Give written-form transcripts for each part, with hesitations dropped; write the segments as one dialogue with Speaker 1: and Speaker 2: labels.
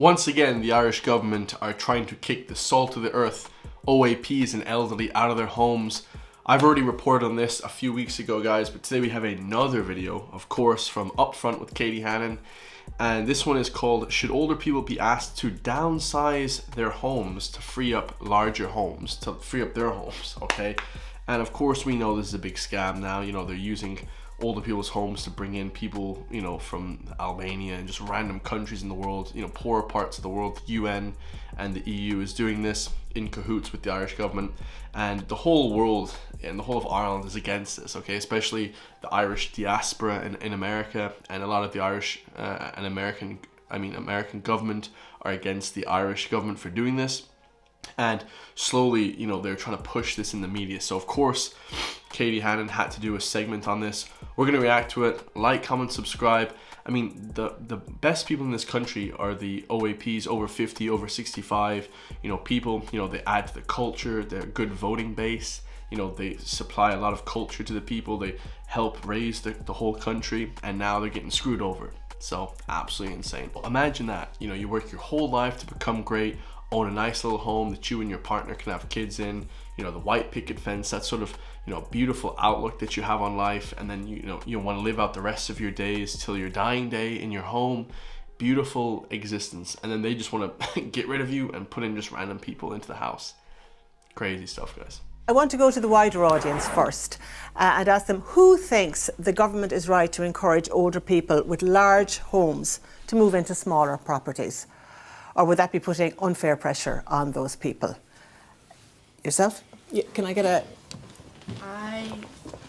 Speaker 1: Once again, the Irish government are trying to kick the salt of the earth OAPs and elderly out of their homes. I've already reported on this a few weeks ago, guys, but today we have another video, of course, from Upfront with Katie Hannon. And this one is called, Should Older People Be Asked to Downsize Their Homes to Free Up Larger Homes, to free up their homes, okay? And of course, we know this is a big scam now. You know, they're using older people's homes to bring in people, you know, from Albania and just random countries in the world, you know, poorer parts of the world. The UN and the EU is doing this in cahoots with the Irish government, and the whole world and the whole of Ireland is against this, okay? Especially the Irish diaspora in America, and a lot of the Irish and American government are against the Irish government for doing this. And slowly, you know, they're trying to push this in the media. So of course, Katie Hannon had to do a segment on this. We're going to react to it. Like, comment, subscribe. I mean, the best people in this country are the OAPs, over 50, over 65, you know, people, you know, they add to the culture, they're a good voting base, you know, they supply a lot of culture to the people, they help raise the whole country, and now they're getting screwed over. So, absolutely insane. Imagine that, you know, you work your whole life to become great, own a nice little home that you and your partner can have kids in, you know, the white picket fence, that sort of, you know, beautiful outlook that you have on life, and then you want to live out the rest of your days till your dying day in your home, beautiful existence, and then they just want to get rid of you and put in just random people into the house. Crazy stuff, guys.
Speaker 2: I want to go to the wider audience first and ask them who thinks the government is right to encourage older people with large homes to move into smaller properties, or would that be putting unfair pressure on those people? Yourself? Can I get a...
Speaker 3: I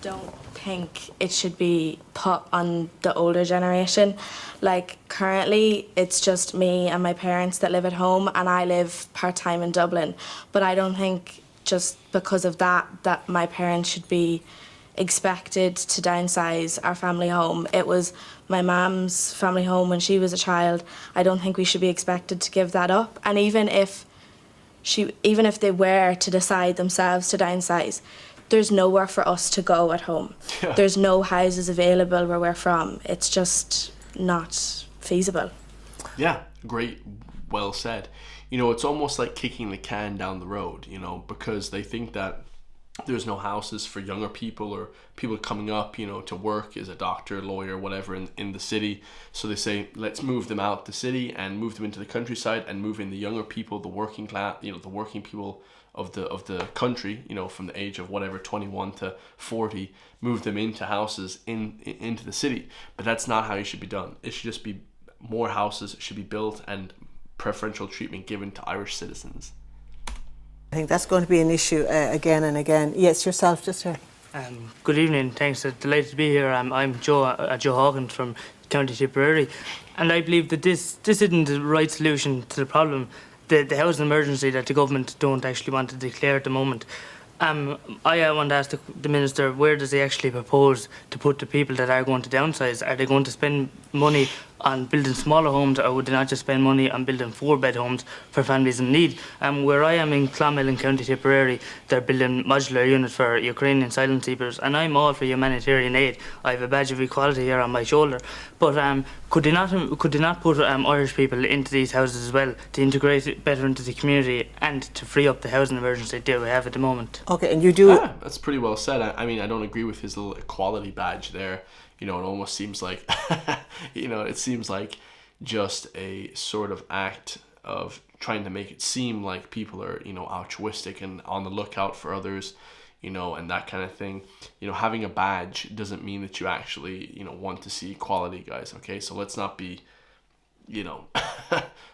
Speaker 3: don't think it should be put on the older generation. Like, currently, it's just me and my parents that live at home, and I live part-time in Dublin. But I don't think just because of that my parents should be expected to downsize our family home. It was my mum's family home when she was a child. I don't think we should be expected to give that up. And even if they were to decide themselves to downsize, there's nowhere for us to go at home. Yeah. There's no houses available where we're from. It's just not feasible.
Speaker 1: Yeah, great, well said. You know, it's almost like kicking the can down the road, you know, because they think that there's no houses for younger people or people coming up, you know, to work as a doctor, lawyer, whatever in the city. So they say, let's move them out the city and move them into the countryside and move in the younger people, the working class, you know, the working people of the country, you know, from the age of whatever, 21 to 40, move them into houses into the city. But that's not how it should be done. It should just be more houses should be built and preferential treatment given to Irish citizens.
Speaker 2: I think that's going to be an issue again and again. Yes, yourself, just here.
Speaker 4: Good evening, thanks. Delighted to be here. I'm Joe Hawkins from County Tipperary, and I believe that this isn't the right solution to the problem. The housing emergency that the government don't actually want to declare at the moment. I want to ask the Minister, where does he actually propose to put the people that are going to downsize? Are they going to spend money on building smaller homes, or would they not just spend money on building 4-bed homes for families in need? Where I am in Clonmel in County Tipperary, they're building modular units for Ukrainian asylum seekers, and I'm all for humanitarian aid. I have a badge of equality here on my shoulder. But could they not put Irish people into these houses as well to integrate better into the community and to free up the housing emergency that we have at the moment?
Speaker 2: Okay, and you do...
Speaker 1: Yeah, that's pretty well said. I mean, I don't agree with his little equality badge there. You know, it almost seems like, you know, it seems like just a sort of act of trying to make it seem like people are, you know, altruistic and on the lookout for others, you know, and that kind of thing. You know, having a badge doesn't mean that you actually, you know, want to see equality, guys, okay? So let's not be, you know,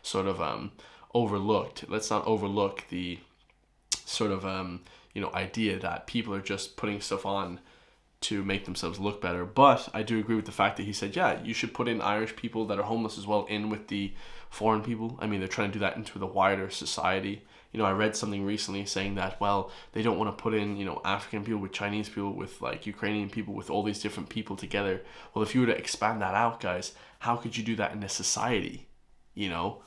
Speaker 1: sort of overlooked. Let's not overlook the sort of, you know, idea that people are just putting stuff on to make themselves look better. But I do agree with the fact that he said, yeah, you should put in Irish people that are homeless as well in with the foreign people. I mean, they're trying to do that into the wider society. You know, I read something recently saying that, well, they don't want to put in, you know, African people with Chinese people with like Ukrainian people with all these different people together. Well, if you were to expand that out, guys, how could you do that in a society? You know,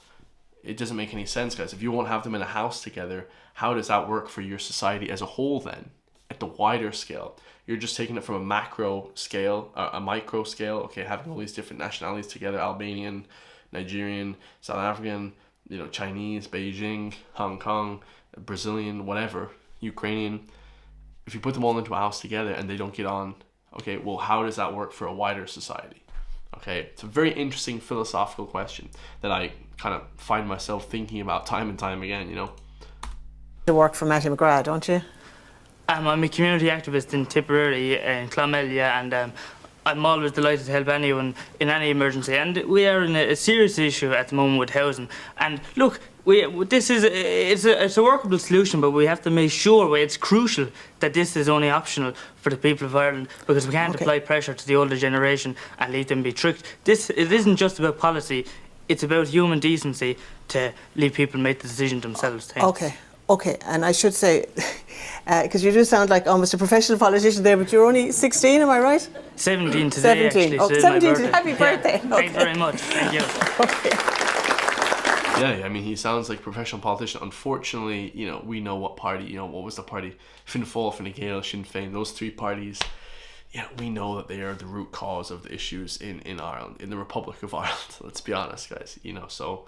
Speaker 1: it doesn't make any sense, guys. If you won't have them in a house together, how does that work for your society as a whole then? At the wider scale, you're just taking it from a macro scale, a micro scale, okay, having all these different nationalities together, Albanian Nigerian, South African, you know, Chinese, Beijing, Hong Kong, Brazilian, whatever, Ukrainian, if you put them all into a house together and they don't get on, okay, well, how does that work for a wider society? Okay, it's a very interesting philosophical question that I kind of find myself thinking about time and time again, you know.
Speaker 2: You work for Matty McGrath, don't you?
Speaker 4: I'm a community activist in Tipperary, in Clonmel, yeah, and I'm always delighted to help anyone in any emergency. And we are in a serious issue at the moment with housing. And look, it's a workable solution, but we have to make sure it's crucial that this is only optional for the people of Ireland, because we can't apply pressure to the older generation and leave them be tricked. It isn't just about policy; it's about human decency to leave people make the decision themselves. Thanks.
Speaker 2: Okay, and I should say, because you do sound like almost a professional politician there, but you're only 16, am I right?
Speaker 4: 17 today,
Speaker 2: 17.
Speaker 4: actually.
Speaker 2: Oh,
Speaker 4: So
Speaker 2: 17,
Speaker 4: my birthday.
Speaker 2: happy birthday.
Speaker 4: Yeah. Thanks very much, thank you.
Speaker 1: Yeah, I mean, he sounds like a professional politician. Unfortunately, you know, we know what party, you know, what was the party? Fine Féin, Fine Gael, Sinn Féin, those three parties, yeah, we know that they are the root cause of the issues in Ireland, in the Republic of Ireland. Let's be honest, guys, you know, so,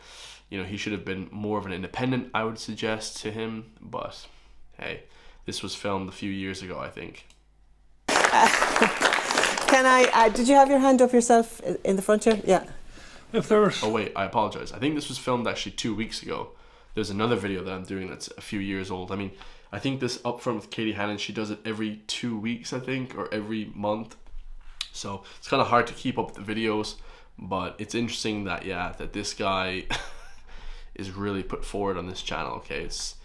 Speaker 1: you know, he should have been more of an independent, I would suggest to him, but hey, this was filmed a few years ago, I think.
Speaker 2: Can I, did you have your hand up yourself in the front here? Yeah.
Speaker 5: If there's...
Speaker 1: Oh wait, I apologize. I think this was filmed actually 2 weeks ago. There's another video that I'm doing that's a few years old. I mean, I think this Up Front with Katie Hannon, she does it every 2 weeks, I think, or every month. So it's kind of hard to keep up the videos, but it's interesting that, yeah, that this guy is really put forward on this channel, okay? It's,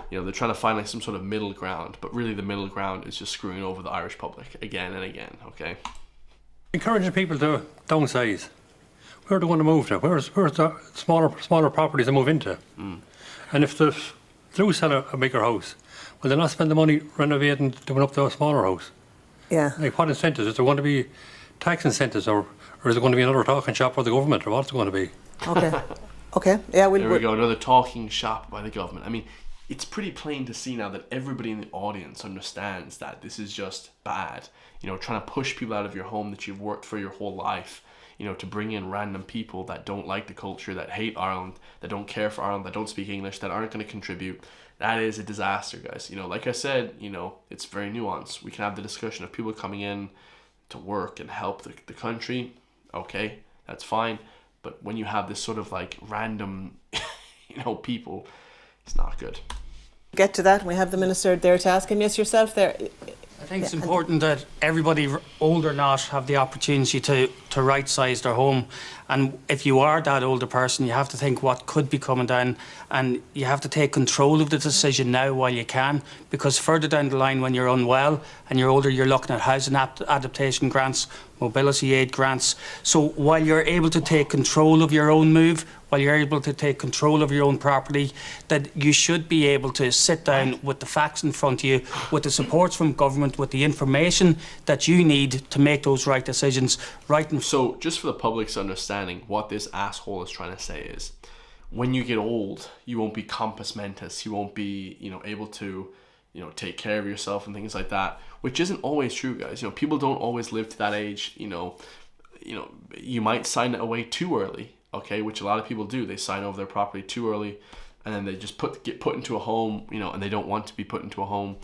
Speaker 1: you know, they're trying to find like some sort of middle ground, but really the middle ground is just screwing over the Irish public again and again, okay?
Speaker 5: Encouraging people to downsize. Where do they want to move to? Where's the smaller properties to move into? And if they do sell a bigger house, will they not spend the money renovating, doing up to a smaller house?
Speaker 2: Yeah.
Speaker 5: Like, what incentives? Is there going to be tax incentives, or is there going to be another talking shop for the government, or what's it going to be?
Speaker 2: Okay. Yeah,
Speaker 1: there we go, another talking shop by the government. I mean, it's pretty plain to see now that everybody in the audience understands that this is just bad. You know, trying to push people out of your home that you've worked for your whole life, you know, to bring in random people that don't like the culture, that hate Ireland, that don't care for Ireland, that don't speak English, that aren't going to contribute. That is a disaster, guys. You know, like I said, you know, it's very nuanced. We can have the discussion of people coming in to work and help the country. Okay, that's fine. But when you have this sort of like random, you know, people, it's not good.
Speaker 2: Get to that, and we have the Minister there to ask him. Yes, yourself there.
Speaker 6: I think it's important that everybody, old or not, have the opportunity to right-size their home. And if you are that older person, you have to think what could be coming down, and you have to take control of the decision now while you can, because further down the line, when you're unwell and you're older, you're looking at housing adaptation grants, mobility aid grants. So while you're able to take control of your own move, while you're able to take control of your own property, that you should be able to sit down with the facts in front of you, with the supports from government, with the information that you need to make those right decisions.
Speaker 1: So just for the public's understanding, what this asshole is trying to say is, when you get old, you won't be compos mentis, you won't be, you know, able to, you know, take care of yourself and things like that, which isn't always true, guys. You know, people don't always live to that age. You know, you might sign it away too early, okay, which a lot of people do. They sign over their property too early, and then they just get put into a home, you know, and they don't want to be put into a home,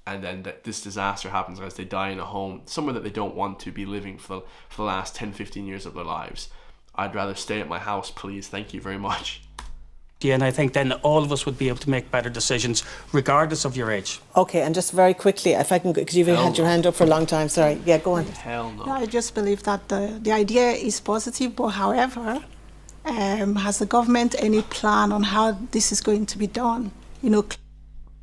Speaker 1: and then this disaster happens, guys. They die in a home somewhere that they don't want to be living for the last 10-15 years of their lives. I'd rather stay at my house, please. Thank you very much.
Speaker 6: Yeah, and I think then all of us would be able to make better decisions, regardless of your age.
Speaker 2: Okay, and just very quickly, if I can, because you've had your hand up for a long time. Sorry. Yeah, go on.
Speaker 1: Hell no.
Speaker 7: No, I just believe that the idea is positive, but however, has the government any plan on how this is going to be done? You know.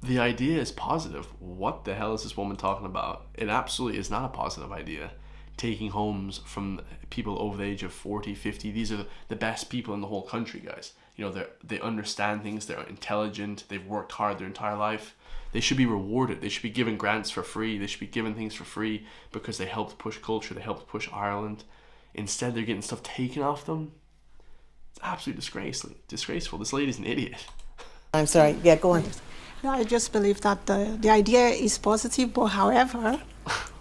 Speaker 1: The idea is positive. What the hell is this woman talking about? It absolutely is not a positive idea. Taking homes from people over the age of 40, 50. These are the best people in the whole country, guys. You know, they understand things, they're intelligent, they've worked hard their entire life. They should be rewarded. They should be given grants for free. They should be given things for free because they helped push culture, they helped push Ireland. Instead, they're getting stuff taken off them. It's absolutely disgraceful. This lady's an idiot.
Speaker 2: I'm sorry. Yeah, go on.
Speaker 7: No, I just believe that the idea is positive, but however,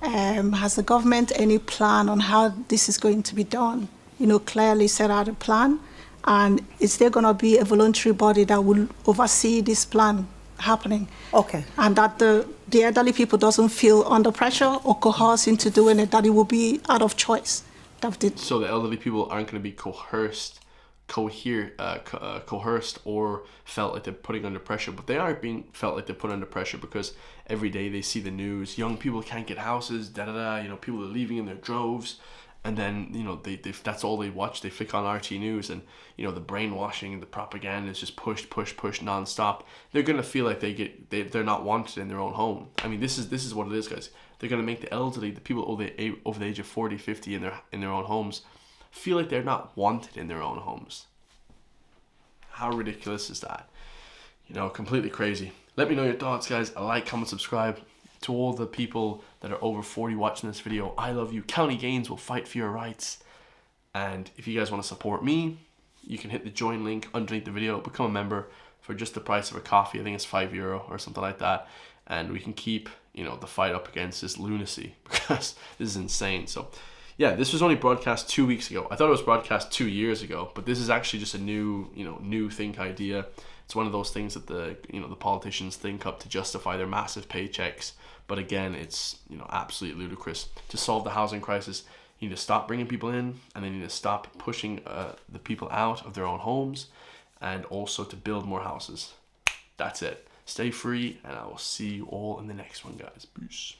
Speaker 7: has the government any plan on how this is going to be done? You know, clearly set out a plan And is there going to be a voluntary body that will oversee this plan happening?
Speaker 2: Okay.
Speaker 7: And that the elderly people doesn't feel under pressure or coerced into doing it, that it will be out of choice.
Speaker 1: So the elderly people aren't going to be coerced or felt like they're putting under pressure, but they are being felt like they're put under pressure because every day they see the news, young people can't get houses, people are leaving in their droves, and then they that's all they watch. They flick on RT News, and the brainwashing and the propaganda is just push non-stop. They're gonna feel like they're not wanted in their own home. I mean, this is what it is, guys. They're gonna make the elderly, the people over the age of 40, 50 in their own homes, feel like they're not wanted in their own homes. How ridiculous is that? Completely crazy. Let me know your thoughts, guys. Like, comment, subscribe. To all the people that are over 40 watching this video, I love you. County Gains will fight for your rights. And if you guys want to support me, you can hit the join link underneath the video. Become a member for just the price of a coffee. I think it's €5 or something like that. And we can keep, the fight up against this lunacy, because this is insane. So yeah, this was only broadcast 2 weeks ago. I thought it was broadcast 2 years ago, but this is actually just a new think idea. It's one of those things that the politicians think up to justify their massive paychecks. But again, it's absolutely ludicrous. To solve the housing crisis, you need to stop bringing people in, and then you need to stop pushing the people out of their own homes, and also to build more houses. That's it. Stay free, and I will see you all in the next one, guys. Peace.